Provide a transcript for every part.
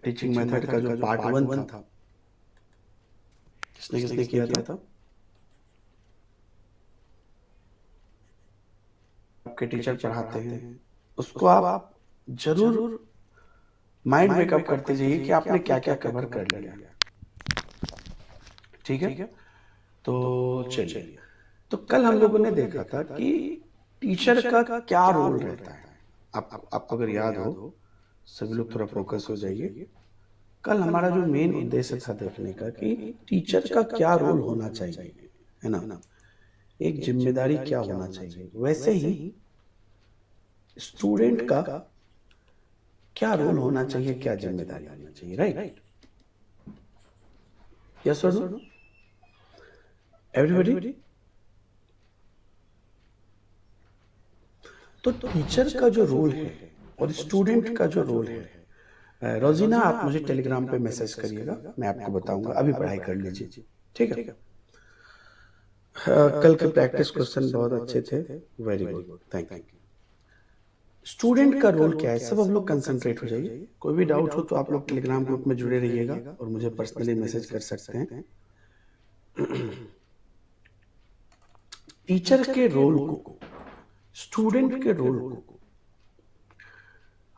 Teaching method का जो part 1 था, किसने किसने किया था? आपके टीचर पढ़ाते हैं, उसको आप जरूर माइंड मेकअप करते जाइए कि आपने क्या क्या कवर कर लिया। ठीक है, तो चलिए, तो कल हम लोगों ने देखा था कि टीचर का क्या रोल रहता है। आपको अगर याद हो, सभी लोग थोड़ा फोकस हो जाइए। कल हमारा जो मेन उद्देश्य था देखने का कि टीचर का क्या रोल होना चाहिए, है ना, एक जिम्मेदारी क्या होना चाहिए, वैसे ही स्टूडेंट का क्या रोल होना चाहिए, क्या जिम्मेदारी होना चाहिए। राइट? यस और नो? एवरीबॉडी? तो टीचर का जो रोल है और स्टूडेंट का जो रोल है, रोजीना आप मुझे टेलीग्राम पे मैसेज करिएगा, मैं आपको बताऊंगा। अभी पढ़ाई कर लीजिए, ठीक है? कल के प्रैक्टिस क्वेश्चन बहुत अच्छे थे, very good, thank you. Student का रोल क्या है, सब हम लोग कंसंट्रेट हो जाइए। कोई भी डाउट हो तो आप लोग टेलीग्राम ग्रुप में जुड़े रहिएगा और मुझे पर्सनली मैसेज कर सकते हैं। टीचर के रोल को, स्टूडेंट के रोल को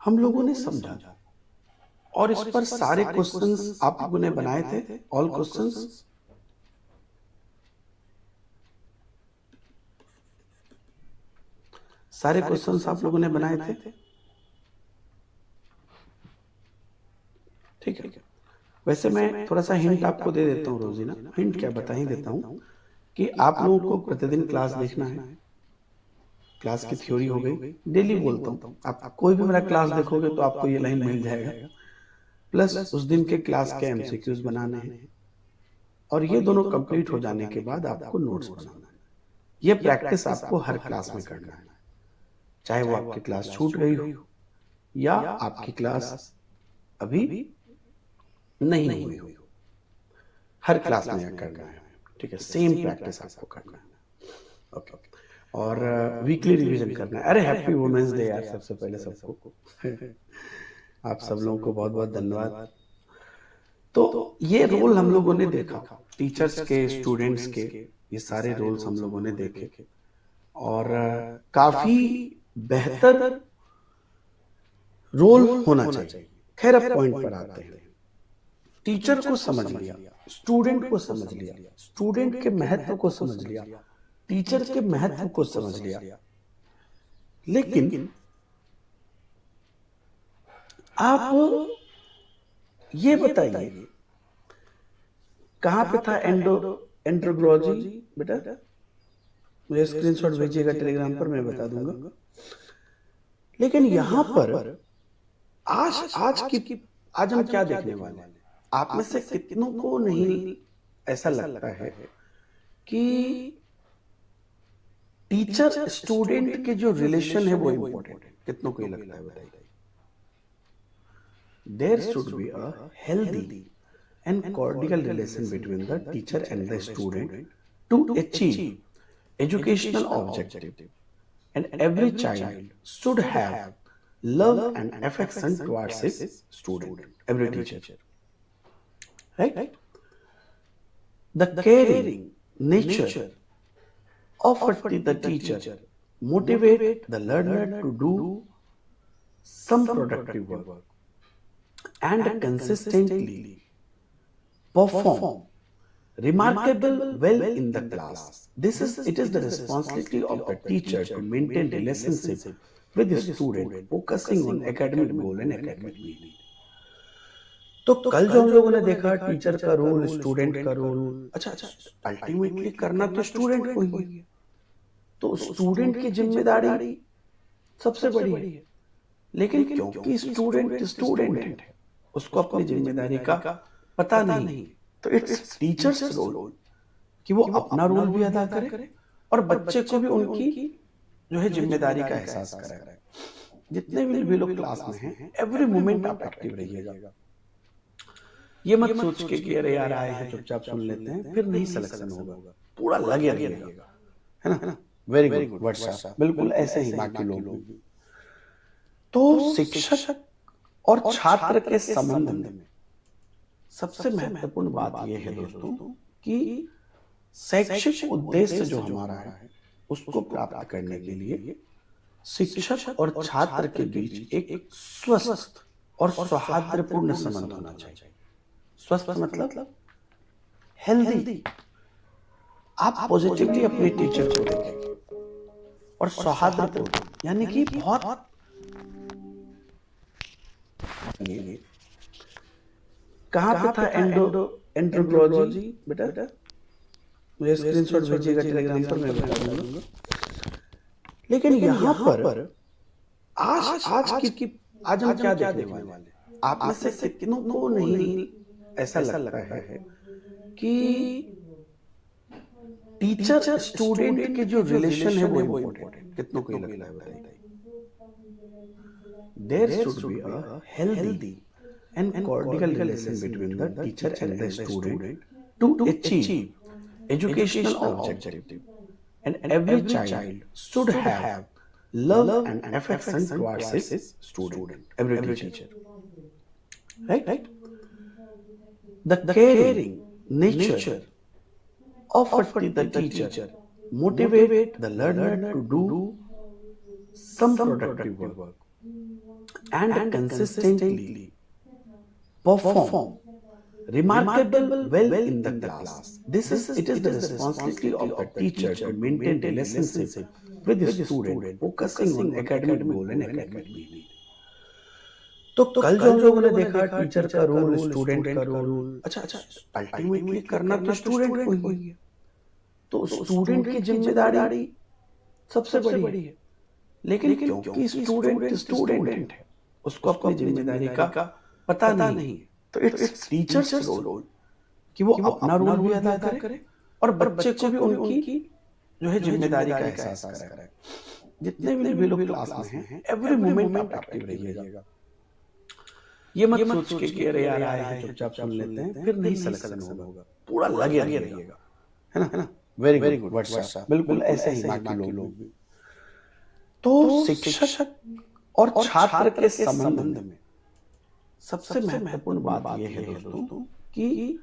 हम लोगों ने समझा, और इस पर सारे क्वेश्चंस आप लोगों ने बनाए थे, ऑल क्वेश्चंस। सारे क्वेश्चंस आप लोगों ने बनाए थे, ठीक है? वैसे मैं थोड़ा सा हिंट आपको दे देता हूँ रोजीना। हिंट क्या बता ही देता हूँ कि आप लोगों को प्रतिदिन क्लास देखना है। क्लास की थ्योरी हो गई, डेली बोलता हूँ, आप कोई भी मेरा क्लास देखोगे तो आपको ये लाइन मिल जाएगा। प्लस उस दिन के क्लास के एमसीक्यूज बनाने हैं, और ये दोनों कंप्लीट हो जाने के बाद आपको नोट्स बनाना है। ये प्रैक्टिस आपको हर क्लास में करना है, चाहे वो आपकी क्लास छूट गई हो या आपकी क्लास अभी नहीं हुई हो, हर क्लास में यह करना है, ठीक है? सेम प्रैक्टिस आपको करना है, ओके? और वीकली रिवीजन करना है। अरे हैप्पी वुमेन्स डे यार, सबसे पहले सबको आप सब लोगों को बहुत बहुत धन्यवाद। तो ये रोल हम लोगों ने देखा, टीचर्स के, स्टूडेंट्स के, ये सारे रोल्स हम लोगों ने देखे, और काफी बेहतर रोल होना चाहिए। खैर, अब पॉइंट पर आते हैं। टीचर को समझ लिया, स्टूडेंट को समझ लिया, स्टूडेंट के महत्व को समझ लिया, टीचर के महत्व को समझ लिया, लेकिन आप ये बताइए, कहां पे था एंड्रोग्रोलॉजी? बेटा मुझे स्क्रीनशॉट भेजिएगा टेलीग्राम पर, मैं बता दूंगा। लेकिन यहां पर आज हम क्या देखने वाले हैं? आप में से कितनों को नहीं ऐसा लगता है कि टीचर स्टूडेंट के जो रिलेशन है वो इंपॉर्टेंट है? कितनों को ये लगता है, बताइए? There should be a healthy and cordial relation between the teacher and the student to achieve educational objective, and every child should have love and affection towards his student, every teacher, right? The caring nature of the teacher motivate the learner to do some productive work and consistently perform remarkable well in the class. It is the responsibility of the teacher to maintain relationship with the student, focusing on academic goal and academic need. तो कल जो हम लोगों ने देखा, teacher का role, student का role, अच्छा, अल्टीमेटली करना तो स्टूडेंट को ही है, तो स्टूडेंट की जिम्मेदारी सबसे बड़ी है। लेकिन क्योंकि स्टूडेंट है, उसको अपनी जिम्मेदारी का पता नहीं, तो इट्स टीचर्स रोल कि वो अपना रोल भी अदा करे और बच्चे को भी उनकी जो है जिम्मेदारी का एहसास कराए। जितने भी लोग क्लास में हैं, एवरी मोमेंट आप एक्टिव रहिएगा। ये मत सोच के कि अरे यार आए हैं चुपचाप सुन लेते हैं, फिर नहीं सिलेक्शन होगा, पूरा लगे रहिएगा, है ना? वेरी गुड, व्हाट्सएप, बिल्कुल ऐसे ही बाकी लोग भी। तो शिक्षक और छात्र के संबंध में सबसे महत्वपूर्ण बात यह है दोस्तों कि शैक्षिक उद्देश्य जो हमारा है उसको प्राप्त करने के लिए शिक्षक और छात्र के बीच एक स्वस्थ और सौहार्दपूर्ण संबंध होना चाहिए। स्वस्थ मतलब हेल्दी। आप पॉजिटिवली अपने टीचर को देखें और सौहार्दपूर्ण यानी कि बहुत कहां पे था एंड्रोलॉजी बेटा, मुझे स्क्रीनशॉट भेजिएगा टेलीग्राम पर, मैं बता दूंगा। लेकिन यहाँ पर आज की आज हम क्या देखने वाले हैं? आप में से कितनों को नहीं ऐसा लगता है कि टीचर स्टूडेंट के जो रिलेशन है वो इम्पोर्टेंट है? कितनों को ये लगता है बताइए? There should be a healthy and cordial relation between the teacher and the student to achieve educational objective, and every child should have love and affection towards his student, every teacher, right? The caring nature of the teacher motivate the learner to do some productive work and consistently perform remarkable well in the class. It is the responsibility of the teacher to maintain relationship with the student, focusing on academic goal and academic need. तो कल जो हम लोगों ने देखा teacher का role, student का role, अच्छा अल्टीमेटली करना तो स्टूडेंट को ही है। तो स्टूडेंट की जिम्मेदारी सबसे बड़ी है। लेकिन क्योंकि स्टूडेंट है, उसको अपनी जिम्मेदारी का पता नहीं है, तो इट्स टीचर्स रोल कि वो अपना रोल भी अदा करे और बच्चे को भी उनकी जो है जिम्मेदारी का एहसास कराए। जितने भी लोग क्लास में हैं, एवरी मोमेंट आप एक्टिव रहिएगा। ये मत सोच के कि अरे यार आए हैं चुपचाप सुन लेते हैं, फिर नहीं सिलेक्शन होगा, पूरा लगे रहिएगा, है ना? वेरी गुड व्हाट्सएप, बिल्कुल ऐसे ही बाकी लोग भी। तो शिक्षक और छात्र के संबंध में सबसे महत्वपूर्ण बात यह है दोस्तों कि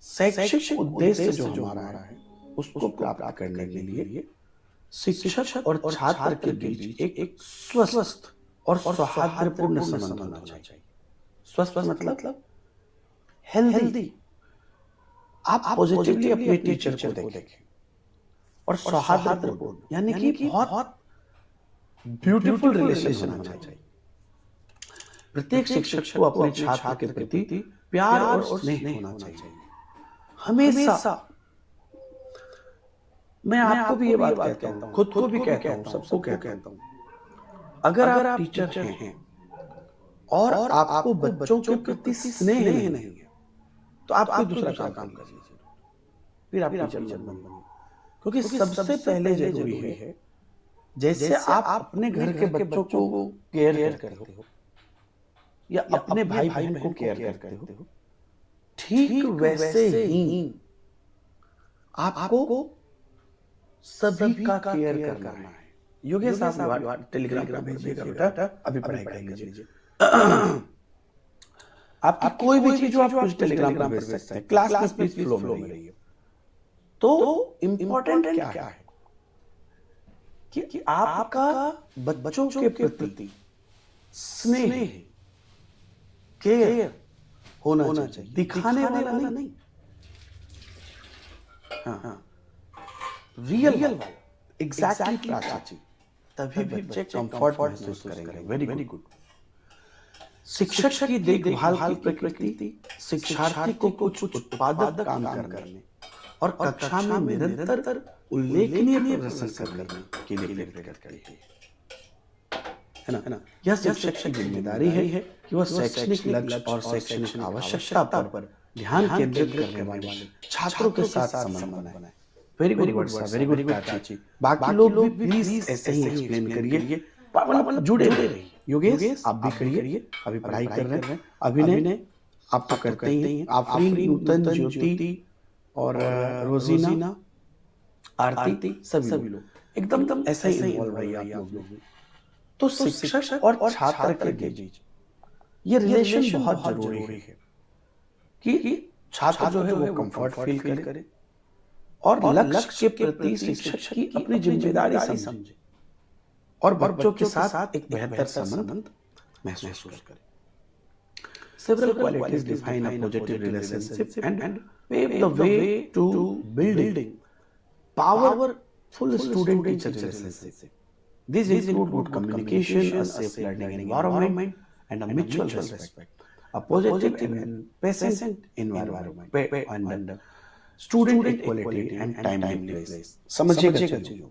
शैक्षिक उद्देश्य जो हमारा है उसको प्राप्त करने के लिए शिक्षक और छात्र के बीच एक स्वस्थ और सौहार्दपूर्ण संबंध होना चाहिए। स्वस्थ मतलब हेल्दी। आप पॉजिटिवली अपने टीचर को देखें और सौहार्दपूर्ण यानी कि बहुत ब्यूटीफुल रिलेशन होना चाहिए। प्रत्येक शिक्षक को अपने छात्र के प्रति प्यार और स्नेह होना चाहिए हमेशा। मैं आपको भी ये बात कहता हूँ, खुद को भी कहता हूँ, सबको कहता हूँ, अगर आप टीचर हैं और आपको बच्चों के प्रति स्नेह नहीं है तो आप कोई दूसरा काम कर लीजिए, फिर आप टीचर मत बनिए। क्योंकि सबसे पहले जरूरी है जैसे आप अपने घर के बच्चों को केयर करते हो या अपने भाई बहन को केयर करते हो, ठीक वैसे ही आपको सभी का केयर करना है। योगेश आप टेलीग्राम पर भेजिएगा बेटा, अभी पढ़ाई कर लीजिए। आपकी कोई भी चीज जो आप कुछ टेलीग्राम पर भेज सकते हैं, क्लास में प्लीज फ्लो में रहिए। तो इम्पोर्टेंट क्या है कि आपका बच्चों के प्रति स्नेह केयर होना चाहिए, दिखाने वाला नहीं। हाँ, रियल वाला, एग्जैक्टली प्राची, तभी बच्चे कंफर्ट महसूस करेंगे। Very good. शिक्षक की देखभाल की प्रकृति शिक्षार्थी को कुछ उत्पादक काम करने और कक्षा में निरंतर उल्लेखनीय प्रदर्शन करने के लिए प्रेरित करती है ना? यह शिक्षक की जिम्मेदारी है कि वह शैक्षणिक लक्ष्य और शैक्षणिक आवश्यकता पर ध्यान केंद्रित करने वाले छात्रों के साथ संबंध बनाए। Very good Prachi. बाकी लोग भी प्लीज ऐसे ही एक्सप्लेन करिए, जुड़े रहिए। योगेश आप भी करिए, अभी पढ़ाई कर रहे हैं। अभिनय आप तो करते ही हैं, आफरीन, नूतन, ज्योति और रोजीना, आरती, सभी लोग एकदम ऐसे ही इन्वॉल्व रहिए आप लोग भी। तो शिक्षक और छात्र के बीच ये रिलेशन बहुत जरूरी है कि छात्र जो है वो कंफर्ट फील करे और लक्ष्य के प्रति शिक्षक की अपनी जिम्मेदारी समझे और बच्चों के साथ एक बेहतर संबंध महसूस करे। Several qualities define a positive relationship and pave the way to building powerful student-teacher relationship. These include good communication, a safe learning environment, and a mutual respect. A positive and patient environment, and student equality and timely place. समझिएगा चीजों,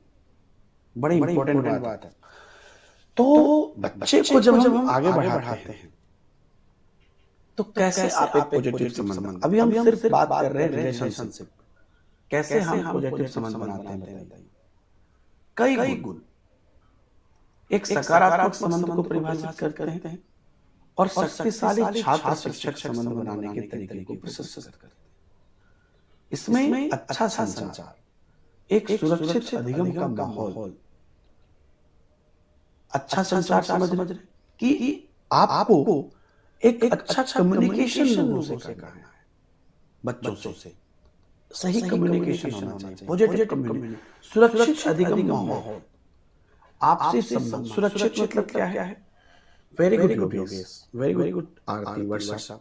बड़ी important बात है। तो बच्चे को जब हम आगे बढ़ाते हैं तो कैसे आप एक पॉजिटिव संबंध, अभी हम सिर्फ बात कर रहे हैं रिलेशनशिप, कैसे हम पॉजिटिव संबंध बनाते हैं बताइए। कई गुण एक सकारात्मक संबंध को परिभाषित करते हैं और शक्तिशाली छात्र शिक्षक संबंध बनाने के तरीके को प्रशंसित करते हैं। इसमें अच्छा संचार, एक सुरक्षित अधिगम का माहौल, अच्छा संचार समझ रहे कि आपको एक अच्छा कम्युनिकेशन लोगों से करना है, बच्चों से सही कम्युनिकेशन होना चाहिए, पॉजिटिव कम्युनिकेशन, सुरक्षित अधिगम माहौल, आपसी संबंध। सुरक्षित मतलब क्या है? Very good Yogesh, very good Aarti, Varsha.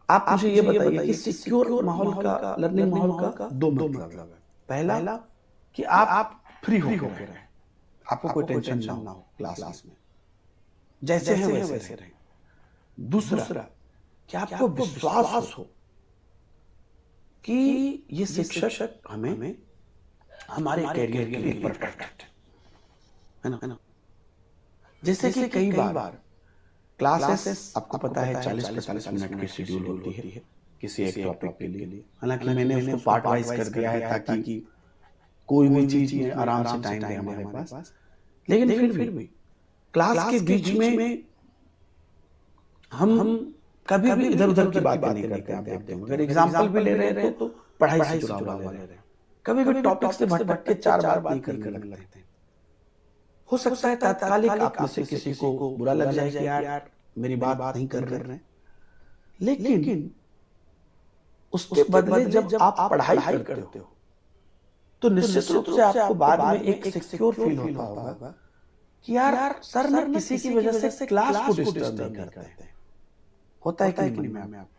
आप मुझे ये बताइए कि सिक्योर माहौल का, लर्निंग माहौल का दो मतलब है। पहला कि आप फ्री होकर रहें, आपको कोई टेंशन ना हो क्लास में, जैसे हैं वैसे रहें। दूसरा कि आपको विश्वास हो कि ये शिक्षक हमें हमारे करियर के लिए परफेक्ट है ना। जैसे कि कई बार क्लासेस आपको पता है 40-45 मिनट की शेड्यूल होती है किसी एक टॉपिक के लिए। हालांकि मैंने उसको पार्ट वाइज कर दिया है ताकि कोई भी चीज में आराम से टाइम है हमारे पास। लेकिन फिर भी क्लास के बीच में हम कभी भी इधर उधर की बातें नहीं करते। आप देखते हैं, अगर एग्जाम्पल भी ले रहे हैं तो पढ़ाई से जुड़ा हुआ ले रहे हैं। कभी भी टॉपिक से भटक के चार बार नहीं करने लगते हैं। हो सकता है तात्कालिक आप में से किसी को बुरा लग जाए कि यार मेरी बात नहीं कर रहे हैं, लेकिन उसके बदले जब आप पढ़ाई करते हो तो निश्चित रूप से आपको बाद में एक सिक्योर फील होता होगा कि यार सर ना किसी की वजह से क्लास को डिस्टर्ब नहीं करते। होता है कि मन में आप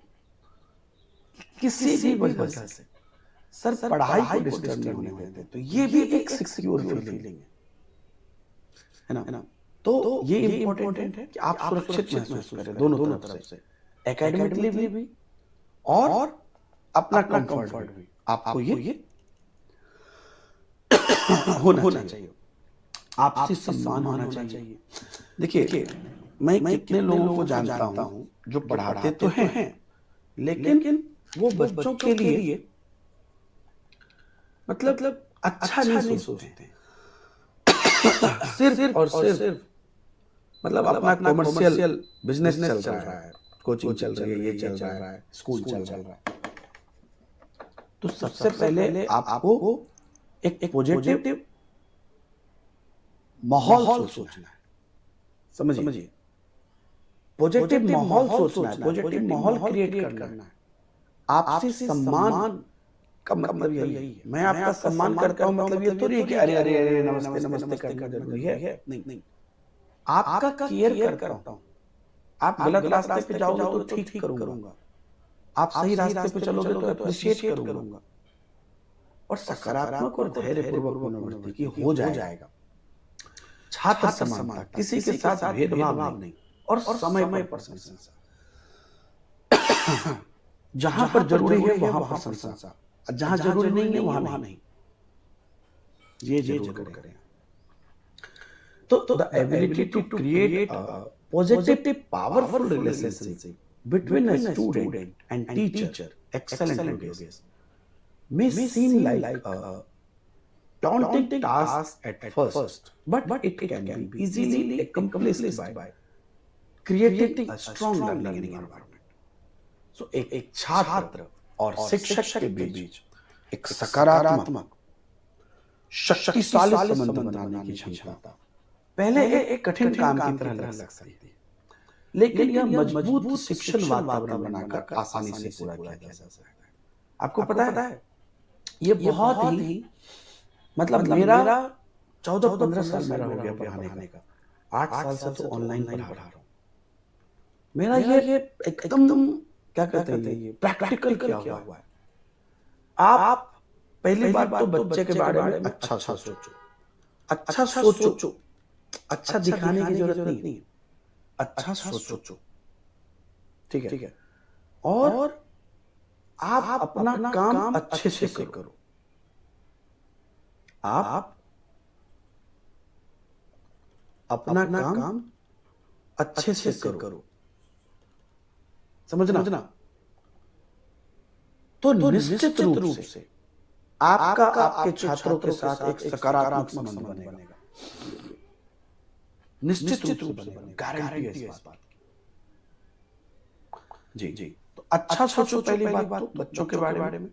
किसी भी वजह से सर पढ़ाई को डिस्टर्ब नहीं होने देते, तो ये भी एक सिक्योर फीलिंग है ना। तो ये इंपॉर्टेंट है कि आप सुरक्षित महसूस करें दोनों तरफ से, एकेडमिकली भी और अपना कंफर्ट भी। आपको ये होना चाहिए, आपसी सम्मान होना चाहिए। देखिए, मैं कितने लोगों को जानता हूं जो पढ़ाते तो हैं लेकिन वो बच्चों के लिए मतलब अच्छा नहीं सोचते। सिर्फ और सिर्फ मतलब अपना कॉमर्शियल बिजनेस चल रहा है, कोचिंग चल रही है, ये चल रहा है, स्कूल चल रहा है। तो सबसे पहले आपको एक पॉजिटिव माहौल सोचना है। समझिए, पॉजिटिव माहौल सोचना है, पॉजिटिव माहौल क्रिएट करना है। आपसी सम्मान का मतलब यही है। मैं आपका सम्मान करता हूं मतलब ये तो नहीं है कि अरे अरे अरे नमस्ते नमस्ते करना जरूरी है, नहीं। आपका केयर करता हूं। आप गलत रास्ते पे जाओगे तो ठीक करूंगा, आप सही रास्ते पे चलोगे तो अप्रिशिएट करूंगा। और सकारात्मक और धैर्यपूर्वक मनोवृत्ति की हो जाएगा। छात्र समानता, किसी के साथ भेदभाव नहीं, और समय पर प्रशंसा। जहां पर जरूरी है वहां प्रशंसा, जहां जरूरी नहीं है वहां नहीं। ये जरूर करें। तो the ability to create positive powerful relationship between a student and teacher, excellent Yogesh, may seem like a daunting task at first, but it can be easily accomplished by creating a strong learning environment. So एक छात्र और शिक्षक के बीच एक सकारात्मक शक्तिशाली संबंध बनाने की क्षमता पहले एक कठिन काम की तरह लग सकती है, लेकिन यह मजबूत शिक्षण वातावरण बनाकर आसानी से पूरा किया जा सकता है। आपको पता है ये बहुत ही मतलब मेरा 14-15 साल मेरा हो गया पढ़ाने का, 8 साल से तो ऑनलाइन पढ़ा रहा हूँ। मेरा ये एकदम क्या कहते हैं ये प्रैक्टिकल किया हुआ है। आप पहली बात तो बच्चे के बारे में अच्छा सोचो, अच्छा सोचो, अच्छा दिखाने की जरूरत नहीं है, अच्छा सोचो, ठीक है। और आप अपना काम अच्छे से करो। आप अपना काम अच्छे से करो, समझना। तो निश्चित रूप से आपका आपके छात्रों के साथ एक सकारात्मक संबंध बनेगा, निश्चित रूप से बनेगा, गारंटी है इस बात की। जी। तो अच्छा सोचो पहली बात तो बच्चों के बारे में।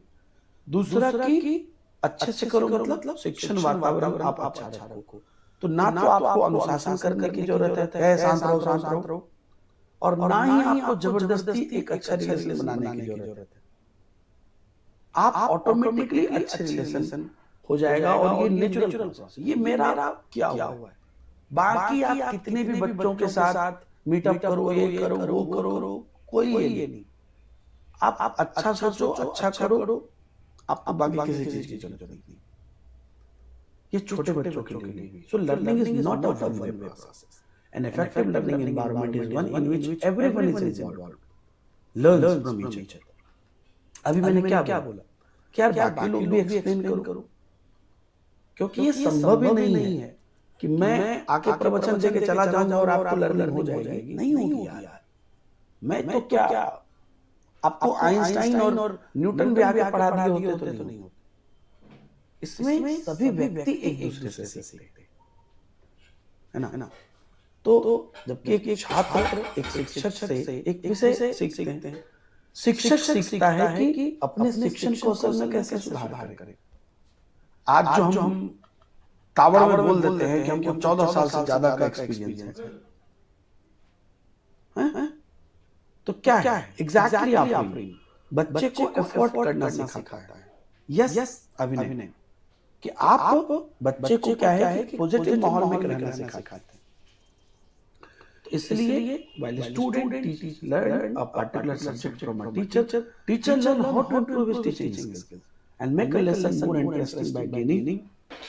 दूसरा कि अच्छे से करो मतलब शिक्षण वातावरण आप अच्छा रखो। तो ना तो आपको अनुशासन करने की जरूरत है, शांत रहो, और ना ही आपको जबरदस्ती एक अच्छा रिलेशन बनाने की जरूरत है। आप ऑटोमेटिकली अच्छे रिलेशन हो जाएगा और ये नेचुरल प्रोसेस, ये मेरा क्या हुआ है। बाकी आप कितने भी बच्चों के साथ मीटअप करो, ये करो, वो करो, कोई ये नहीं। आप अच्छा सोचो, अच्छा करो, आपको बाकी किसी चीज की जरूरत नहीं। ये छोटे बच्चों के लिए भी। So learning is not a one way process. An effective learning environment is one in which everyone is involved, learns from each other. अभी मैंने क्या बोला कि यार बाकी लोग भी एक्सप्लेन करो, क्योंकि ये संभव ही नहीं है कि मैं आके प्रवचन देके चला जाऊंगा और आपको लर्निंग हो जाएगी। नहीं होगी यार। मैं तो क्या आपको आइंस्टाइन और न्यूटन भी आके पढ़ा दिए होते तो नहीं होते। इसमें सभी व्यक्ति एक दूसरे से सीखते हैं, है ना। तो जबकि एक छात्र एक शिक्षक से एक विषय सीखते हैं, शिक्षक सीखता है कि अपने शिक्षण कौशल में कैसे सुधार करें। आज जो हम ताबड़ में बोल देते हैं कि हमको 14 साल से ज्यादा का एक्सपीरियंस है, तो क्या है एग्जैक्टली आप बच्चे को एफर्ट करना सिखाता है। यस अभिनय, कि आप बच्चे को क्या है कि पॉजिटिव माहौल में रहना सिखाते हैं। इसलिए while a student learn a particular subject from a teacher learn how to improve his teaching skills and make a lesson more interesting by gaining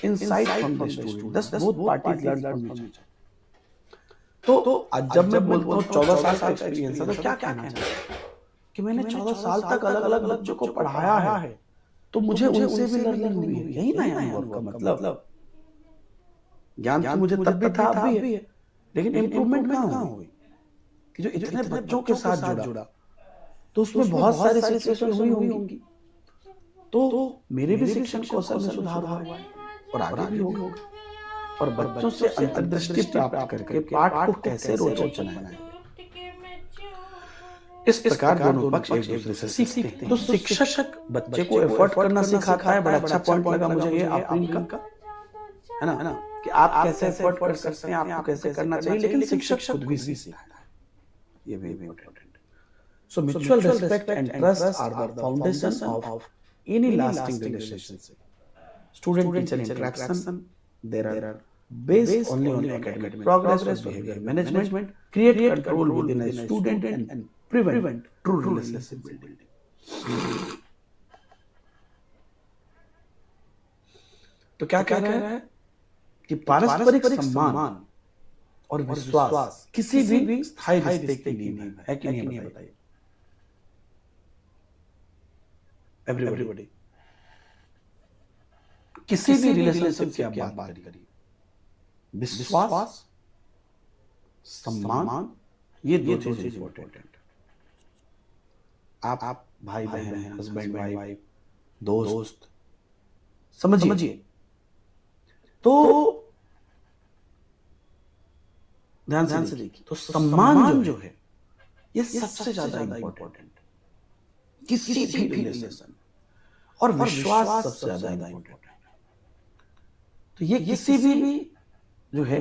insight from the student. Thus both parties learn from each other. तो आज जब मैं बोलता हूँ 14 साल का experience है, तो क्या कहना चाहिए कि मैंने 14 साल तक अलग अलग बच्चों को पढ़ाया है, तो मुझे उनसे भी लर्निंग हुई है। यही ना अनुभव का मतलब। ज्ञान तो मुझे तब भी था, अब भी है, लेकिन इंप्रूवमेंट कहाँ हुई कि जो इतने बच्चों के साथ जुड़ा, तो उसमें बहुत सारी सिचुएशन हुई होंगी। तो मेरे भी शिक्षण कौशल में सुधार हुआ है और आगे भी होगा। और बच्चों से अंतर्दृष्टि प्राप्त करके पाठ को कैसे रोचक बनाएं, इस प्रकार दोनों पक्ष एक दूसरे से सीखते हैं। तो शिक्षक बच्चे को एफर्ट करना सिखाता है। बड़ा अच्छा पॉइंट लगा मुझे ये आफरीन का, है ना, कि आप कैसे एफर्ट कर सकते हैं, आपको कैसे करना चाहिए, लेकिन शिक्षक खुद भी सीखता है। ये भी important. So mutual respect and trust are the foundation of any lasting relationship. Student teacher interaction there are based only on academic progress or behavior management, create control within a student and prevent true relationship building. तो क्या कह रहा है कि पारस्परिक सम्मान और विश्वास किसी भी स्थायी रिश्ते की नींव है कि नहीं, बताइए एवरीबॉडी। किसी भी रिलेशनशिप की आप बात करिए, विश्वास, सम्मान, ये दो चीजें इंपॉर्टेंट। आप भाई बहन हैं, हस्बैंड वाइफ, दोस्त, समझिए। तो ध्यान से देखिए, तो सम्मान जो है ये सबसे ज्यादा इंपॉर्टेंट किसी भी रिलेशन, और विश्वास सबसे ज्यादा इंपॉर्टेंट। तो ये किसी भी जो है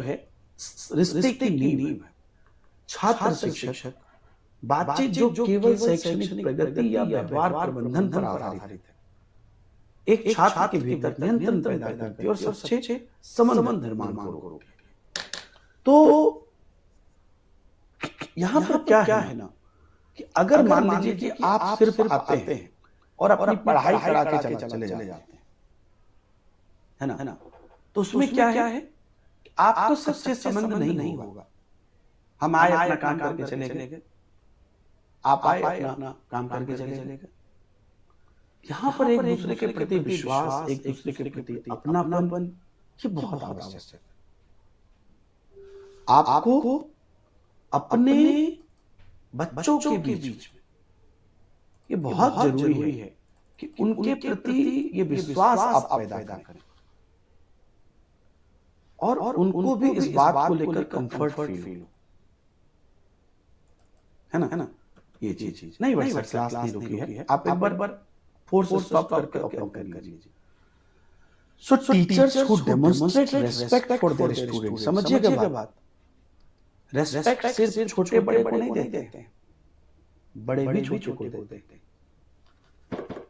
रिश्ते की नींव है। छात्र शिक्षक बातचीत जो केवल शैक्षणिक प्रगति या व्यवहार प्रबंधन पर आधारित है, एक छात्र के भीतर नियंत्रण पैदा करती है और सबसे संबंध निर्माण को रोकती है। तो यहां पर क्या है ना कि अगर मान लीजिए कि आप सिर्फ आते हैं और अपनी पढ़ाई करा के चले जाते हैं, है ना, तो उसमें क्या है, आपको सबसे संबंध नहीं होगा। हम आए अपना काम करके चले गए, आप आए अपना काम करके चले गए। यहाँ पर एक दूसरे के प्रति विश्वास, एक दूसरे के प्रति अपनापन, ये बहुत आवश्यक है। आपको अपने बच्चों के बीच में ये बहुत जरूरी है कि उनके प्रति ये विश्वास आप पैदा करें और उनको भी इस बात को लेकर कंफर्ट फील हो, है ना। ये चीज नहीं, वैसे क्लास नहीं रुकी है, आप एक बार फोर्स स्टॉप करके अप्लाई कर लीजिए। सो teachers who demonstrate respect for their students, समझिएगा बात, रिस्पेक्ट सिर्फ छोटे बड़े को नहीं देते हैं, बड़े भी छोटे को देते हैं।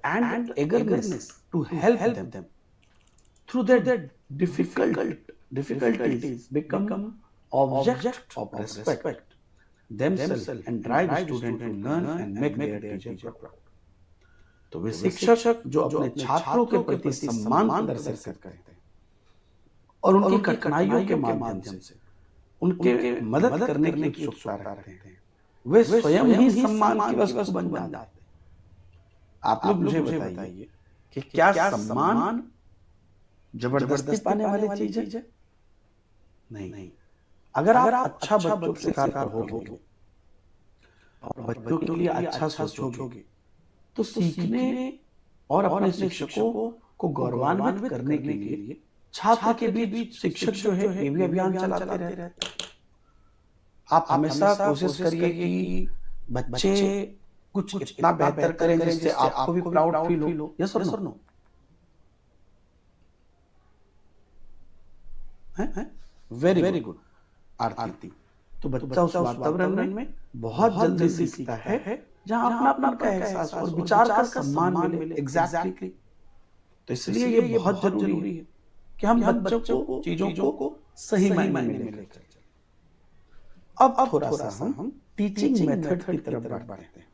And eagerness to help them through their difficulties become object of respect themselves and drive students to learn and make their teacher proud. तो वे शिक्षक जो अपने छात्रों के प्रति सम्मान प्रदर्शित करते हैं और उनकी कठिनाइयों के माध्यम से उनके मदद करने की उत्सुकता रखते हैं, वे स्वयं ही सम्मान की वस्तु बन जाते हैं। आप लोग मुझे बताइए कि क्या सम्मान जबरदस्ती पाने वाली चीज है? नहीं। अगर आप अच्छा बच्चों के साथ रहोगे और बच्चों के लिए अच्छा सोचोगे तो सीखने और अपने शिक्षकों को गौरवान्वित करने के लिए छात्र के बीच शिक्षक जो है ये भी अभियान चलाते रहते हैं। आप हमेशा कोशिश करिए कि बच्चे कुछ इतना बेहतर करें जिससे आपको भी प्राउड फील हो। यस और नो? वेरी गुड आरती। तो बच्चा उस वातावरण में बहुत जल्दी सीखता है जहां अपना का एहसास और विचार का सम्मान मिले। एग्जैक्टली। तो इसलिए ये बहुत जरूरी है कि हम बच्चों को चीजों को सही मायने में लेकर चलें। अब थोड़ा सा हम टीचिंग मेथड की तरफ बढ़ते हैं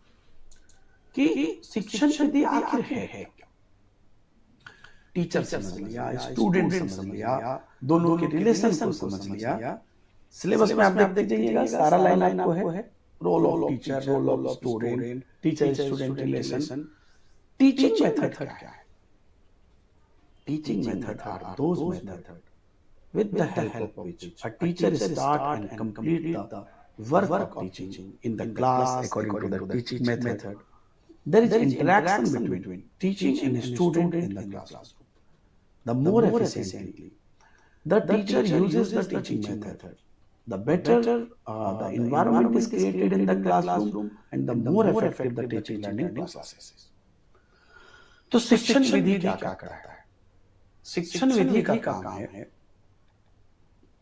कि शिक्षण विधि आखिर है क्या। टीचर समझ लिया, स्टूडेंट समझ लिया, दोनों के रिलेशन को समझ लिया। सिलेबस में आप देखते जाइएगा, सारा लाइन आपको है role of teacher, role of student, teacher student relation. Teaching method क्या है? Teaching method are those method with the help of which a teacher start and complete the work of teaching in the class according to the teaching method. There is interaction between teaching and student in the classroom. The more efficiently the teacher uses the teaching method, the better the environment is created in the classroom and the more effective the teaching learning process is. तो शिक्षण विधि क्या करता है? शिक्षण विधि का काम है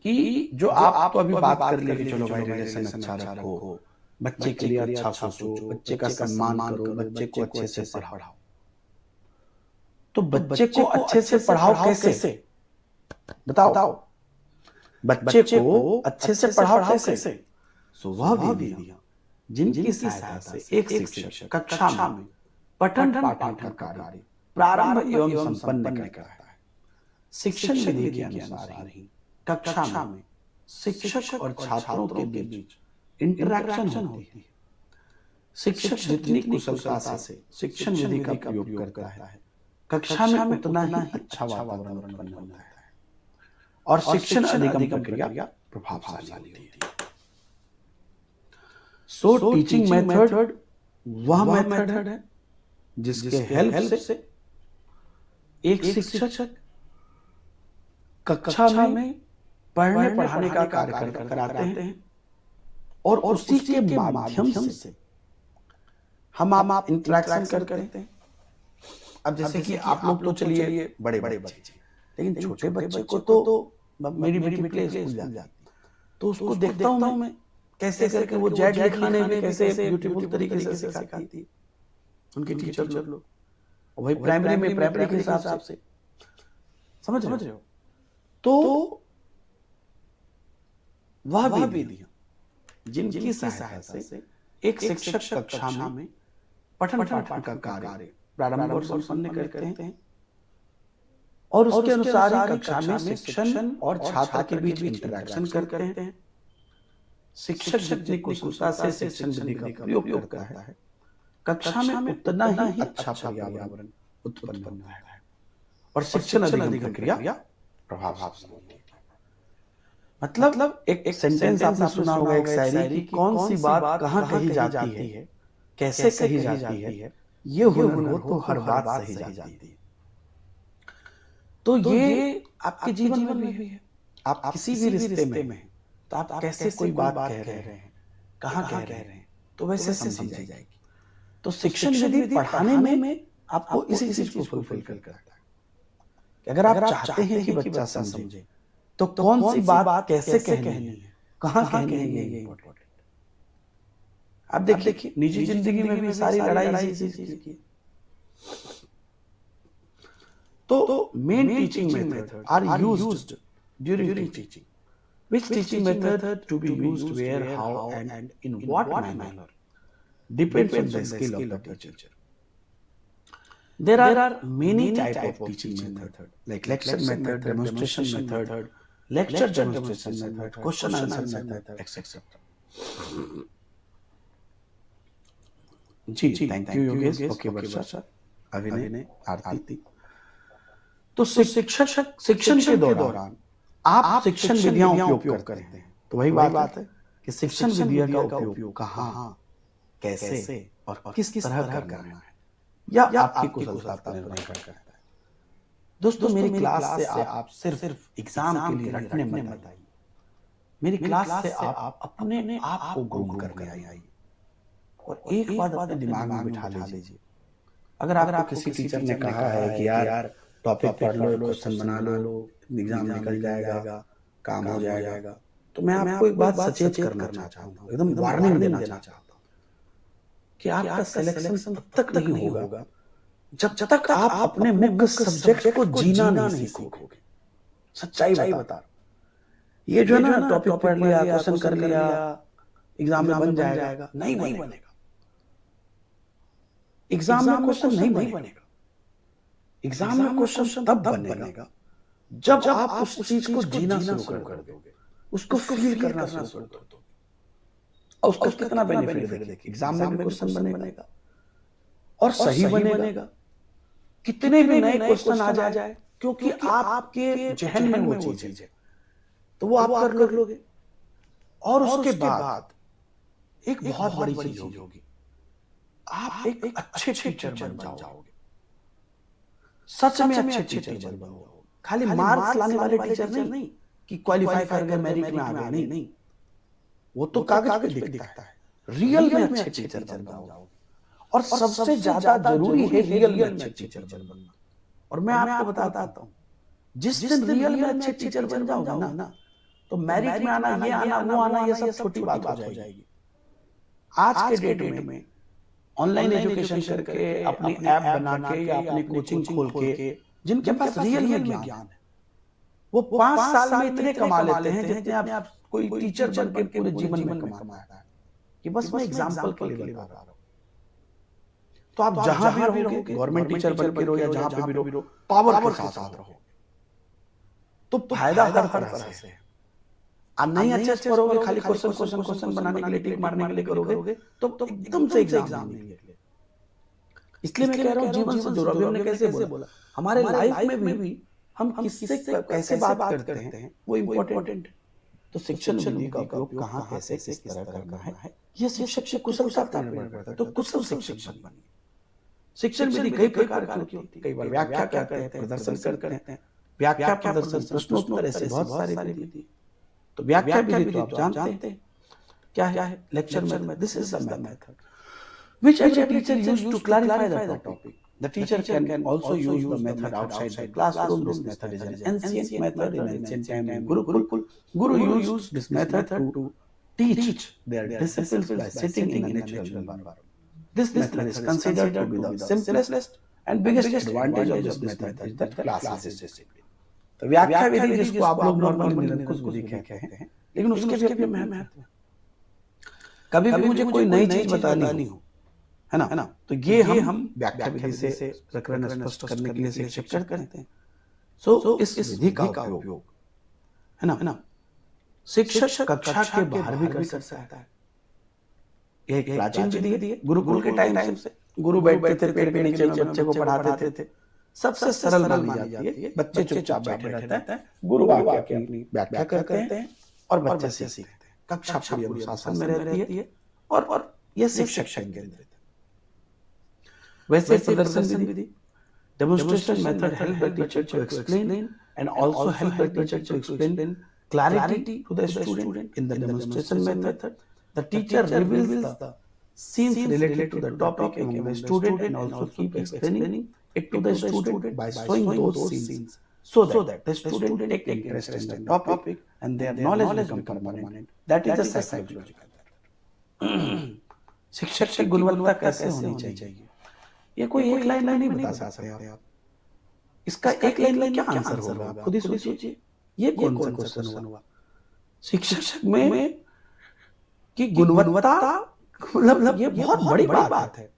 कि जो आप तो अभी बात कर लिए कि चलो भाई रिलेशन अच्छा रखो, बच्चे के लिए अच्छा सोचो, बच्चे का सम्मान करो, बच्चे को अच्छे से पढ़ाओ। तो बच्चे को अच्छे से पढ़ाओ कैसे? बताओ। बच्चे को अच्छे से पढ़ाओ कैसे? सो वह विधियां जिनकी सहायता से एक शिक्षक कक्षा में पठन पाठन का कार्य प्रारंभ एवं संपन्न करता है। शिक्षण विधि के अनुसार ही कक्षा में शिक्षक और छात्रों के बीच इंटरैक्शन होती है। शिक्षक जितनी कुशलता से शिक्षण विधि का प्रयोग करता है, कक्षा में उतना ही अच्छा वातावरण उत्पन्न होता है और शिक्षण अधिगम प्रक्रिया प्रभावशाली होती है। सो टीचिंग मेथड वह मेथड है जिसके हेल्प से एक शिक्षक कक्षा में पढ़ने पढ़ाने का कार्य कराते हैं और उसी के माध्यम से हम आप इंटरेक्शन करते हैं। अब जैसे कि आप लोग तो चलिए बड़े बच्चे, लेकिन छोटे बच्चे को तो मेरी बेटी स्कूल जाती तो उसको देखता हूं मैं कैसे करके वो जेड लिखाने भी कैसे ब्यूटीफुल तरीके से सिखाती है उनके टीचर लोग। और भाई प्राइमरी में प्राइमरी के हिसाब से, समझ रहे हो? तो वह विधियां जिनकी सहायता से एक शिक्षक कक्षा में पठन पाठन का कार्य प्रारंभ और संपन्न करते हैं और उसके अनुसार ही कक्षा में शिक्षण और छात्र के बीच इंटरेक्शन करते हैं। शिक्षक जितनी कुशलता से शिक्षण विधि का प्रयोग करता है, कक्षा में उतना ही अच्छा पर्यावरण उत्पन्न होता है और शिक्षण अधिगम प्रक्रिया प्रभावशाली होती है। मतलब एक सेंटेंस आपने सुना होगा, एक शायरी की, कौन सी बात कहाँ कही जाती है, कैसे कही जाती है, ये हुनर हो तो हर बात सही जाती है। तो ये आपके जीवन में भी है। आप किसी भी रिश्ते में तो आप कैसे कोई बात कह रहे हैं, कहाँ कह रहे हैं, तो वैसे समझी जाएगी। तो शिक्षण विधि पढ़ाने में आपको इसी चीज को फुलफिल करता है कि अगर आप चाहते हैं कि बच्चा समझे तो कौन सी बात कैसे कहनी है, कहाँ कहनी है, ये इम्पोर्टेंट। आप देखिए निजी जिंदगी में भी सारी लड़ाई इसी चीज की। तो main teaching method are used during teaching. Which teaching method to be used where, how, and in what manner depends on the skill of the teacher. There are many types of teaching method, like lecture method, demonstration method, lecture demonstration method, question answer method, etc. जी, thank you Yogesh, okay Varsha, Abhinay, Aarti. तो शिक्षण के दौरान आप शिक्षण विधियां उपयोग करते हैं, तो वही बात है कि शिक्षण विधियों का उपयोग कहाँ, कैसे और किस तरह करना है, या आपकी कुशलता पर निर्भर करता है। दोस्तों मेरी क्लास से आप सिर्फ एग्जाम के लिए रटने मत आइए, मेरी क्लास से आप अपने आप को ग्रूम करने आइए। और एक बात अपने दिमाग में बिठा लीजिए, अगर आपको किसी टीचर ने कहा है कि यार टॉपिक पढ़ लो, क्वेश्चन बना लो, एग्जाम निकल जाएगा, काम हो जाएगा, तो मैं आपको एक बात सचेत करना चाहता हूँ, एकदम वार्निंग देना चाहता हूँ कि आपका सिलेक्शन तब तक नहीं होगा जब तक आप अपने मुख्य सब्जेक्ट को जीना नहीं सीखोगे। सच्चाई बता रहा हूं। ये जो है ना टॉपिक पढ़ लिया, क्वेश्चन कर लिया, एग्जाम में बन जाएगा, नहीं बनेगा। एग्जाम में क्वेश्चन नहीं बनेगा। एग्जाम में क्वेश्चन तब बनेगा जब आप उस चीज को जीना शुरू कर दोगे, उसको फील करना शुरू कर दोगे, और उसका कितना बेनिफिट देखिए। एग्जाम में भी क्वेश्चन बनेगा और सही बनेगा, कितने भी नए क्वेश्चन आ जाए, क्योंकि आपके जहन में वो चीज है, तो वो आप कर लोगे। और उसके बाद एक बहुत बड़ी चीज होगी, आप एक अच्छे टीचर बन जाओगे। सच में अच्छे टीचर बन जाओगे। खाली मार्क्स लाने वाले टीचर नहीं कि क्वालिफाई कर गए, मेरिट में आ गए, नहीं, वो तो कागज पे दिखता है। रियल में अच्छे टीचर बन जाओगे। और सबसे ज्यादा जरूरी है रियल में अच्छे टीचर बनना। और मैं आपको बताता हूं, जिस दिन रियल में अच्छे टीचर बन जाओगे ना, तो मैरिट में आना, ये आना, वो आना, ये सब छोटी बात हो जाएगी। आज के डेट में ऑनलाइन एजुकेशन करके, अपनी ऐप बना के या अपनी कोचिंग खोल के, जिनके पास रियल में ज्ञान है, वो 5 साल में इतने कमा लेते हैं जितने आप कोई टीचर बन के पूरे जीवन में कमाता है। कि बस मैं एग्जांपल के लिए बता रहा हूं। तो आप जहां भी रहोगे, गवर्नमेंट टीचर बन के रहो या जहां पे भी रहो, पावर के साथ रहो, तो फायदा हर तरह से है। आप नहीं अच्छे करोगे, खाली क्वेश्चन बनाने के लिए, टिक मारने के लिए करोगे, तो एकदम से एग्जाम नहीं निकले। इसलिए मैं कह रहा हूं जीवन से जुड़ो। अभी हमने कैसे बोला, हमारे लाइफ में भी हम किससे कैसे बात करते हैं, वो इम्पोर्टेंट है। तो शिक्षण विधि का उपयोग कहाँ, कैसे, किस तरह करना है, ये शिक्षक की कुशलता पर निर्भर करता है। तो कुशल शिक्षक बनिए। शिक्षण विधि कई प्रकार की होती है। कई बार व्याख्या करते हैं, प्रदर्शन करते हैं, व्याख्या, प्रदर्शन, प्रश्नोत्तर, ऐसे बहुत सारी विधि। तो व्याख्या विधि तो आप जानते हैं क्या है, lecture method. This is the method which every teacher used to clarify the topic. The teacher can also use the method outside the classroom. This method is an ancient method in ancient time. Guru used this method to teach their disciples by sitting in a natural environment. This method is considered to be the simplest and biggest advantage of this method is that class is discipline. तो व्याख्या विधि जिसको आप लोग normally निरंकुश विधि कहते हैं, लेकिन उसके भी अपने महत्व है। कभी भी मुझे कोई नई चीज बतानी हो, है ना, तो ये हम व्याख्या विधि से प्रकरण स्पष्ट करने के लिए शिक्षक करते हैं। सो इस विधि का उपयोग, है ना, शिक्षक कक्षा के बाहर भी कर सकता है। यह एक प्राचीन विधि है, गुरुकुल के टाइम से गुरु बैठते थे पेड़ के नीचे, बच्चे को पढ़ाते थे। सबसे सरल मानी जाती है, बच्चे चुपचाप बैठे रहते हैं, गुरु आके अपनी व्याख्या करते हैं और बच्चे सीखते हैं। कक्षा पूरी अनुशासन में रहती है और यह शिक्षक केंद्रित है। वैसे प्रदर्शन विधि, demonstration method help the teacher to explain and also help the teacher to explain clarity to the student. In the demonstration method, the teacher reveals the scenes related to the topic among the student and also keep explaining it to the student by showing those scenes so that the student take interest in the topic and their knowledge become permanent. That is the psychological. शिक्षक की गुणवत्ता कैसे होनी चाहिए, ये कोई एक line में नहीं बता सकते आप। इसका एक लाइन में क्या आंसर होगा, आप खुद ही सोचिए। ये कौन सा क्वेश्चन हुआ? शिक्षक में की गुणवत्ता, मतलब ये बहुत बड़ी बात है।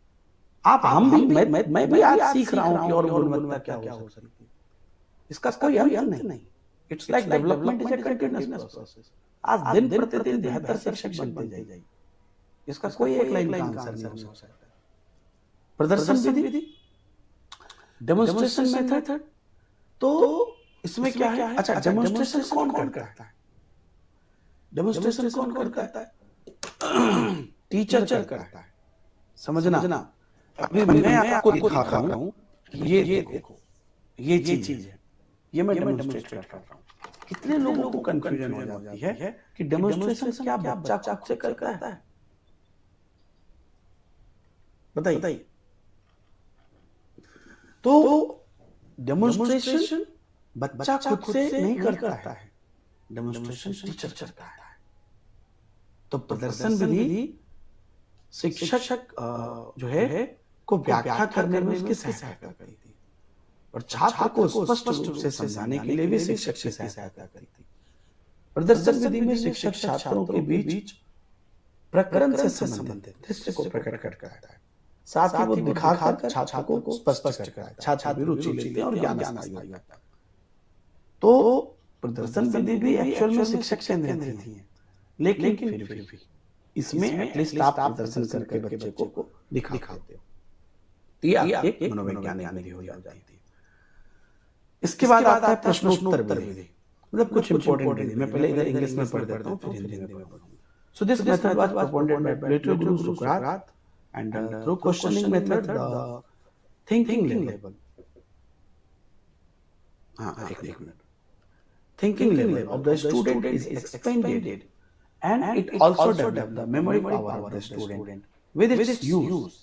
आप हम भी मैं भी आज सीख रहा हूँ कि और गुणवत्ता क्या हो सकती है, इसका कोई अंत नहीं। It's like development is a continuous process. आज दिन प्रतिदिन बेहतर शिक्षक बनते जाइए, इसका कोई एक लाइन का आंसर नहीं हो सकता। प्रदर्शन विधि, डेमोन्स्ट्रेशन मेथड, तो इसमें क्या है? अच्छा, डेमोन्स्ट्रेशन कौन करता है? डेमोन्स्ट्रेशन कौन करता है? टीचर करता है। समझना, अभी मैं आपको दिखा रहा हूँ, ये देखो, ये चीज है, ये मैं डेमोन्स्ट्रेट कर रहा हूँ। कितने लोगों को कंफ्यूजन हो जाती है कि डेमोन्स्ट्रेशन क्या बच्चा खुद से करता है? बताइए। तो डेमोन्स्ट्रेशन बच्चा खुद से नहीं करता है, डेमोन्स्ट्रेशन टीचर करता है। तो प्रदर्शन विधि शिक्षक जो है को व्याख्या करने में उसकी सहायता करती थी और छात्र को स्पष्ट रूप से समझाने के लिए भी शिक्षक की सहायता करती थी। प्रदर्शन विधि में शिक्षक छात्रों के बीच प्रकरण से संबंधित दृश्य को प्रकट करता है, साथ ही वो दिखाकर छात्रों को स्पष्ट करता है। छात्र भी रुचि लेते हैं और ज्ञान स्थायी होता है। तो प्रदर्शन विधि भी एक्चुअल में शिक्षक केंद्रित थी, लेकिन फिर भी इसमें एटलीस्ट आप प्रदर्शन करके बच्चे को दिखाते हो, तो ये एक मनोवैज्ञानिक विधि हो जाती है। इसके बाद आता है प्रश्नोत्तर विधि, मतलब कुछ इंपॉर्टेंट विधि। मैं पहले इधर इंग्लिश में पढ़ देता हूँ, फिर हिंदी में पढ़ूंगा। So this method was propounded by Plato, गुरु सुकरात, and through questioning method the thinking level, एक minute, thinking level of the student is expanded and it also develops the memory power of the student with its use.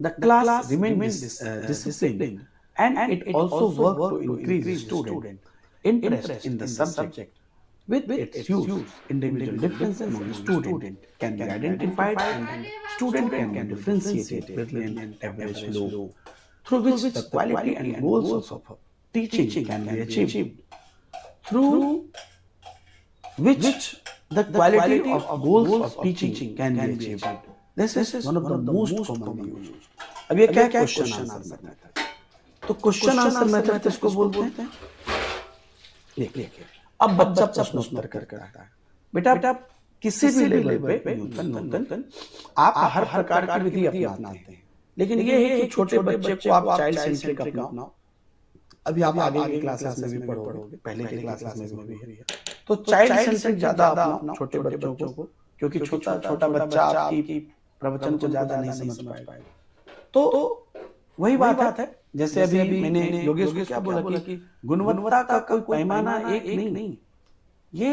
The class remains disciplined and it also works to increase student interest in the subject. With its use, individual differences among students can be identified and student can be differentiated between average and low, through which the quality and goals of teaching can be achieved. Through which the quality of goals of teaching can be achieved. This is one of the most commonly used. अब ये क्या question answer method? तो question answer method किसको बोलते हैं? देखिए, अब बच्चा प्रश्नोत्तर करता है। बेटा किसी भी लेवल पे न्यूटन आप हर प्रकार की विधि अपनाते हैं, लेकिन ये है कि छोटे बच्चे को आप चाइल्ड सेंट्रिक अपनाओ। अभी आप आगे की क्लासेस में भी पढ़ोगे, पहले की क्लासेस में भी है, तो चाइल्ड सेंट्रिक ज्यादा अपनाओ छोटे बच्चों को, क्योंकि छोटा बच्चा आपकी प्रवचन को ज्यादा नहीं समझ पाएगा। तो वही बात है, जैसे अभी मैंने योगेश को क्या बोला कि गुणवत्ता का कोई पैमाना एक नहीं, ये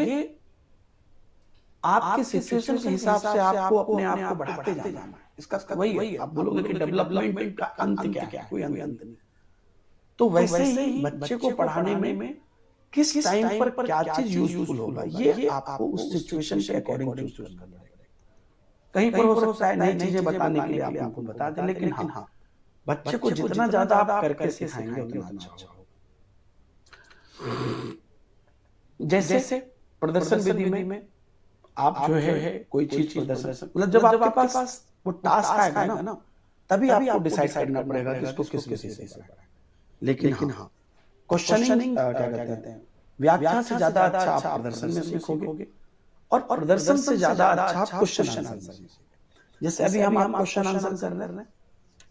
आपके सिचुएशन के हिसाब से आपको अपने आप को बढ़ाते जाना है। इसका वही है, आप बोलोगे कि डेवलपमेंट का अंत क्या है? कोई अंत नहीं। तो वैसे ही बच्चे को पढ़ाने में किस टाइम पर क्या चीज यूजफुल होगा, ये आपको उस सिचुएशन के अकॉर्डिंग चूज करना पड़ेगा। कहीं पर हो सकता है नई चीजें बताने के लिए आप उनको बता दें, लेकिन हाँ, बच्चे को जितना ज्यादा आप करके सिखाएंगे उतना अच्छा होगा। जैसे प्रदर्शन विधि में आप जो है कोई चीज प्रदर्शन, मतलब जब आपके पास वो टास्क आएगा ना, तभी आपको डिसाइड करना पड़ेगा कि इसको किस विषय से कराना है। लेकिन हाँ, क्वेश्चनिंग क्या कहते हैं, व्याख्या से ज्यादा अच्छा आप प्रदर्शन में सीखोगे, और प्रदर्शन से ज्यादा अच्छा आप क्वेश्चन आंसर में सीखोगे। जैसे अभी हम आप क्वेश्चन आंसर कर रहे हैं,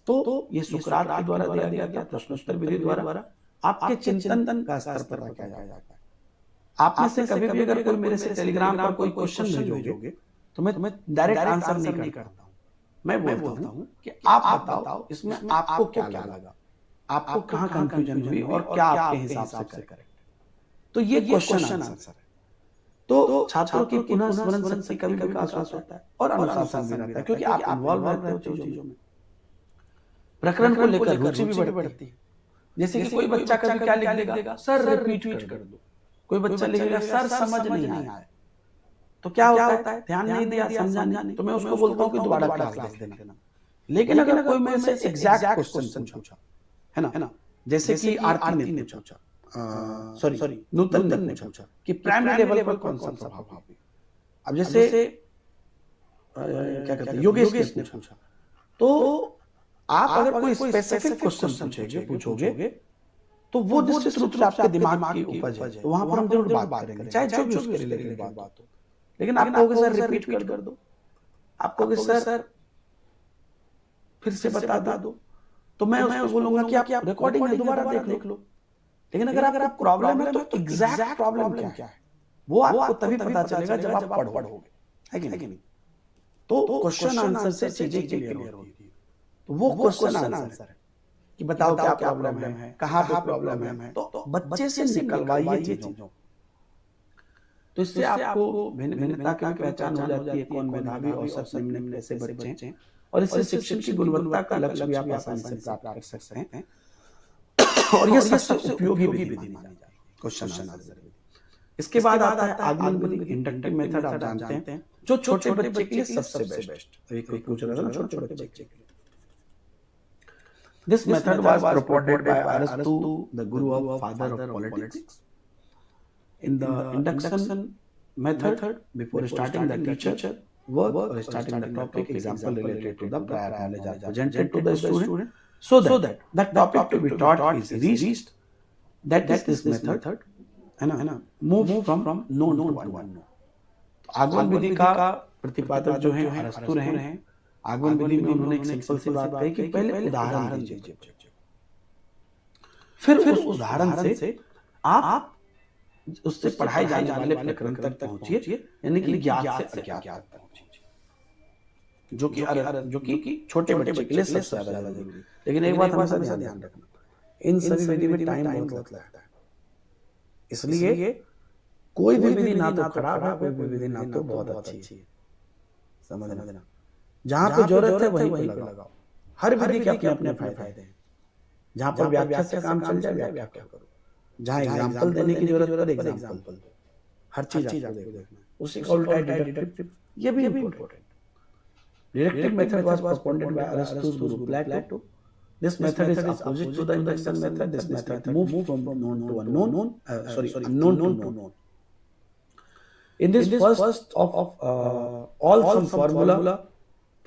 तो ये सुकरात के द्वारा दिया गया प्रश्नोत्तर विधि द्वारा आपके चिंतन का स्तर पर किया जाता है। आप में से कभी भी अगर कोई मेरे से टेलीग्राम पर कोई क्वेश्चन भेजोगे, तो मैं डायरेक्ट आंसर नहीं करता हूँ। मैं बोलता हूँ कि आप बताओ इसमें आपको क्या लगा, आपको कहाँ कंफ्यूजन हुई और क्या आपके हिसाब से करेक्ट। तो ये क्वेश्चन आंसर है। तो छात्रों की पुनः स्मरण शक्ति का भी विकास होता है और अनुशासन भी रहता है, क्योंकि आप इन्वॉल्व रहते हो चीजों में। प्रकरण को लेकर रुचि भी बढ़ती है। जैसे कि कोई बच्चा कभी क्या लिख देगा, सर रिपीट कर दो। कोई बच्चा लिखेगा सर समझ नहीं आया, तो क्या होता है, ध्यान नहीं दिया, समझा नहीं, तो मैं उसको बोलता हूँ कि दोबारा क्लास देना। लेकिन अगर कोई मेरे से एग्जैक्ट क्वेश्चन पूछा, है ना, जैसे कि आरती ने पूछा, सॉरी नूतन ने पूछा कि प्राइमरी लेवल पर कौन सा प्रभाव है। अब जैसे क्या कहते हैं, योगेश ने पूछा, तो आप अगर कोई स्पेसिफिक क्वेश्चन पूछोगे तो वो निश्चित रूप से आपके दिमाग की उपज है, तो वहां पर हम जरूर बात करेंगे, चाहे जो भी उसके रिलेटेड बात हो। लेकिन आप कहोगे सर रिपीट कर दो, आप कहोगे सर फिर से बता दो, तो मैं उसको बोलूंगा कि आप रिकॉर्डिंग है दोबारा देख लो। लेकिन अगर आपको प्रॉब्लम है तो एग्जैक्ट प्रॉब्लम क्या है वो आपको तभी पता चलेगा जब आप पढ़ोगे, है कि नहीं। तो क्वेश्चन आंसर से चीजें क्लियर होती है। तो वो क्वेश्चन आंसर है कि बताओ क्या प्रॉब्लम है, कहाँ पे प्रॉब्लम है, तो बच्चे से निकलवाइए चीजों। तो इससे आपको भिन्नता की पहचान हो जाती है, कौन मेधावी और सबसे निम्न कैसे बच्चे हैं, और इससे शिक्षण की गुणवत्ता का लक्ष्य भी आप आसानी से प्राप्त कर सकते हैं। और ये सबसे उपयोगी विधि मानी जाती है क्वेश्चन आंसर। इसके बाद आता है आगमन विधि, इंडक्टिव मेथड। आप जानते हैं जो छोटे बच्चे के लिए सबसे बेस्ट। अभी कोई पूछ रहा था ना छोटे बच्चे के लिए। This method was proposed by Aristotle, the guru of father of politics. In the induction method, before starting the teacher work or starting the topic, example related to the prior knowledge are presented to the student, so that the topic to be taught is reached. That is this method, है ना, move from known to unknown. आगमन विधि का प्रतिपादक जो है अरस्तु रहे। आगमन विधि में उन्होंने एक सिंपल सी बात कही कि पहले उदाहरण दीजिए, फिर उस उदाहरण से आप उससे पढ़ाए जाने वाले प्रकरण तक पहुंचिए, यानी कि ज्ञात से अज्ञात तक पहुंचिए, जो कि छोटे बच्चे के लिए सबसे ज्यादा जरूरी। लेकिन एक बात हमेशा ध्यान रखना, इन सभी विधि में टाइम बहुत लगता है। इसलिए कोई भी विधि ना तो खराब है, कोई भी विधि ना तो बहुत अच्छी है। समझना, जहां पे जरूरत है वहीं पे लगाओ। हर विधि के अपने अपने फायदे हैं। जहां पर व्याख्या से काम चल जाए व्याख्या करो, जहां एग्जांपल देने की जरूरत है एग्जांपल दो। हर चीज आपको देखना। उसी का उल्टा डिडक्टिव, ये भी important. Deductive method was propounded by Aristotle, गुरु Plato. This method is opposite to the induction method. This method move from known to unknown, unknown to known. In this first of all some formula,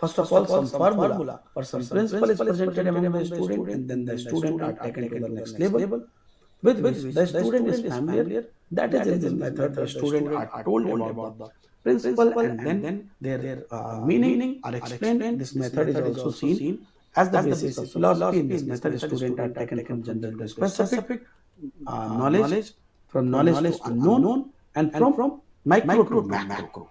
first of all some formula or some principle is presented among the student, and then the student are taken to the next level with which the student is familiar. That is in this method the student are told about the principle, and then their meaning are explained. This method is also seen as the basis of philosophy. In this method student are taken from general to specific knowledge, from knowledge to unknown, and from micro to macro.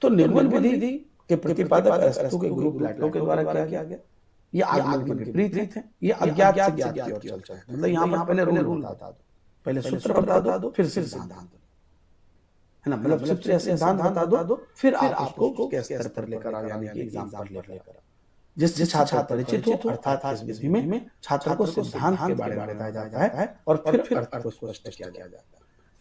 तो निर्गुण विधि के प्रतिपादक अरस्तु के गुरु प्लेटो के द्वारा किया गया। ये आगमन के विपरीत है। ये अज्ञात से ज्ञात की ओर चलता है। मतलब यहाँ पर पहले रूल बता दो, पहले सूत्र बता दो, फिर सिद्धांत, है ना। मतलब सबसे सिद्धांत बता दो, फिर आप उसको उसके स्तर पर लेकर आओ, यानी कि एग्जांपल लेकर आओ। जिससे छात्र परिचित हो, अर्थात इस विधि में छात्र को सिद्धांत के बारे में बताया जाता है और फिर अर्थ को स्पष्ट किया जाता है।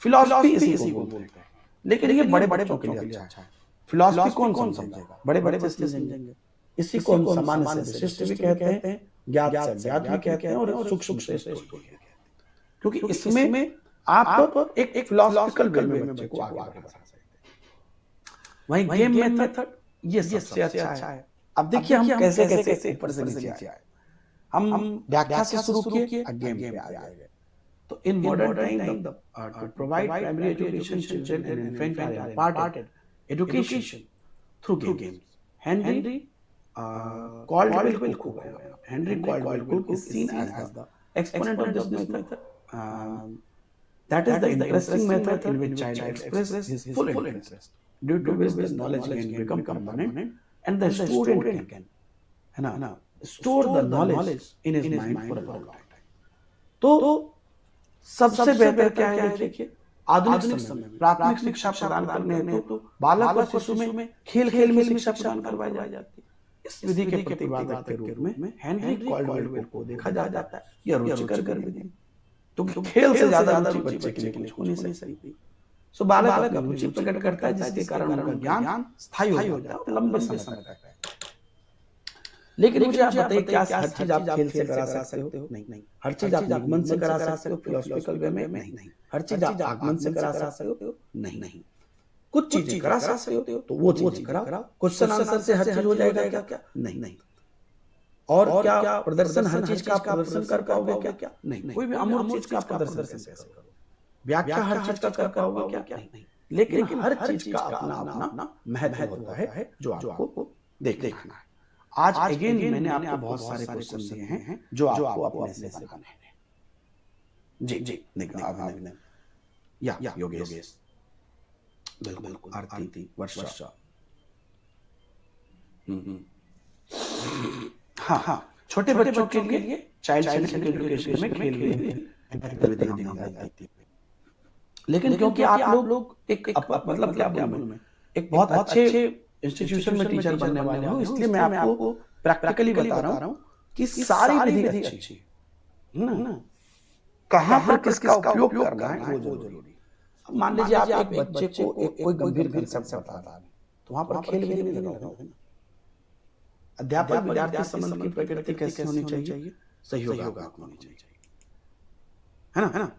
फिलॉसफी इसी को बोलते हैं, लेकिन ये बड़े बच्चों के लिए अच्छा है। फिलॉसफी कौन समझेगा, बड़े बच्चे समझेंगे। इसी को हम सामान्य से विशिष्ट भी कहते हैं, ज्ञात से अज्ञात भी कहते हैं और सूक्ष्म से स्थूल भी कहते हैं, क्योंकि इसमें आप एक फिलॉसफिकल वे में बच्चे को आगे बढ़ा सकते हैं। वहीं गेम मेथड ये सबसे अच्छा है। अब देखिए हम कैसे कैसे ऊपर से नीचे आए। हम व्याख्या से शुरू किए, गेम पे आ गए। तो in modern time to provide primary education, children and infant are imparted education through games. Henry Caldwell Cook is seen as the exponent of this method. That is the interesting method in which child expresses his full interest, due to which the knowledge can become permanent and the student can store the knowledge in his mind for a long time. तो सबसे बेहतर क्या है, देखिए आधुनिक समय में प्राथमिक शिक्षा प्रदान करने हेतु बालक और शिशु में खेल खेल में शिक्षा प्रदान करवाई जाती है। इस विधि के प्रतिपादक के रूप में हेनरी कॉल्डवेल को देखा जाता है। यह रुचिकर विधि, तो खेल से ज्यादा रुचि बच्चे के लिए कुछ हो नहीं सकती। सो बालक रुचि प्रकट करता है, जिसके कारण उनका ज्ञान स्थायी हो जाता है और लंबे समय तक रहता है। लेकिन मुझे आप बताइए, क्या हर चीज आप खेल से करा सकते हो? नहीं। हर चीज आप आगमन से करा सकते हो फिलोसफिकल वे में? नहीं। हर चीज आप आगमन से करा सकते हो? नहीं। कुछ चीजें करा सकते हो तो वो चीज कराओ। क्वेश्चन आंसर से हर चीज हो जाएगा क्या? नहीं। और क्या प्रदर्शन हर चीज का प्रदर्शन कर पाओगे क्या? नहीं। कोई भी अमूर्त चीज का प्रदर्शन कैसे करोगे? व्याख्या हर चीज का कर पाओगे क्या? नहीं। लेकिन हर चीज का अपना महत्व होता है जो आपको देखना है। आज अगेन मैंने आपको बहुत सारे क्वेश्चन दिए हैं जो आपको अपने से बनाने हैं। जी निकने या योगेश, बिल्कुल आरती, वर्षा। हाँ, छोटे बच्चों के लिए चाइल्ड सेंट्रिक एजुकेशन में खेल गतिविधि, लेकिन क्योंकि आप लोग एक मतलब क्या बोलूं मैं, एक बहुत अच्छे इंस्टीट्यूशन में टीचर बनने वाले हो, इसलिए मैं आपको प्रैक्टिकली बता रहा हूँ कि सारी विधि अच्छी है ना, कहाँ पर किसका उपयोग करना है वो जरूरी। अब मान लीजिए आप एक बच्चे को कोई गंभीर कंसेप्ट बता रहे हैं, तो वहां पर खेल विधि नहीं लगाओगे ना। अध्यापक विद्यार्थी संबंध की प्रकृति कैसे होनी चाहिए? सहयोगात्मक होनी चाहिए, है ना।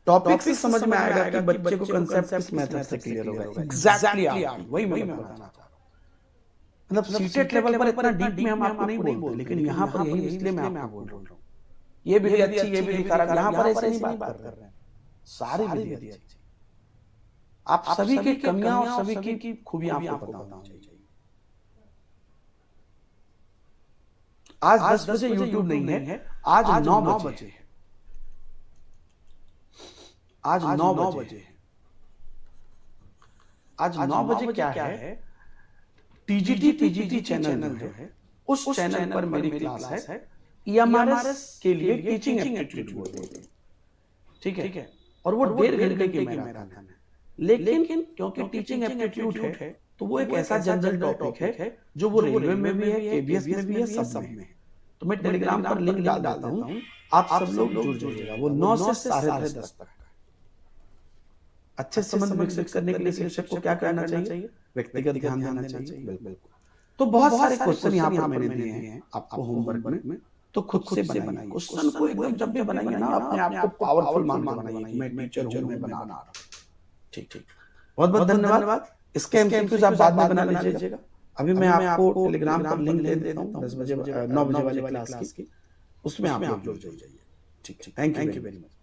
टॉपिक से समझ में आएगा कि बच्चे को कंसेप्ट किस मेथड से क्लियर होगा। एग्जैक्टली वही मैं बताना चाह रहा हूं। मतलब सीटेट लेवल पर इतना डीप में हम आपको नहीं बोलते, लेकिन यहाँ पर यही इसलिए मैं आपको बोल रहा हूँ। ये विधि अच्छी, ये विधि खराब, यहाँ पर ऐसे नहीं बात कर रहे हैं। सारी विधि अच्छी, आप सभी की कमियां और सभी की खूबियां आपको पता होनी चाहिए। आज 10 बजे यूट्यूब नहीं है, आज 9 बजे है। आज 9 बजे है। आज 9 बजे क्या है? टीजीटी चैनल जो है, उस चैनल पर मेरी क्लास है EMRS के लिए टीचिंग एप्टीट्यूड, ठीक है। और वो 1.5 घंटे की मैराथन है। लेकिन क्योंकि टीचिंग एप्टीट्यूड है, तो वो एक ऐसा जनरल टॉपिक है जो वो रेलवे में भी है, KBS में भी है, सब में है। तो मैं टेलीग्राम पर लिंक डाल देता हूँ, आप सब लोग जुड़ जाइएगा। वो 9 से 10:30 तक। अच्छे संबंध विकसित करने के लिए शिक्षक को क्या करना चाहिए? व्यक्तिगत ध्यान देना चाहिए। बिल्कुल। तो बहुत सारे क्वेश्चन यहाँ पर मैंने दिए हैं आपको होमवर्क में, तो खुद से बनाइए। क्वेश्चन को एकदम जब भी बनाइए ना, अपने आप को पावरफुल मान बनाइए। मैं टीचर हूं, मैं बना रहा हूं। ठीक। बहुत बहुत धन्यवाद। इसके एमसीक्यूज आप बाद में बना लीजिएगा। अभी मैं आपको टेलीग्राम पर लिंक दे देता हूँ 9 बजे वाली क्लास की, उसमें आप जुड़ जाइए। ठीक। Thank you very much.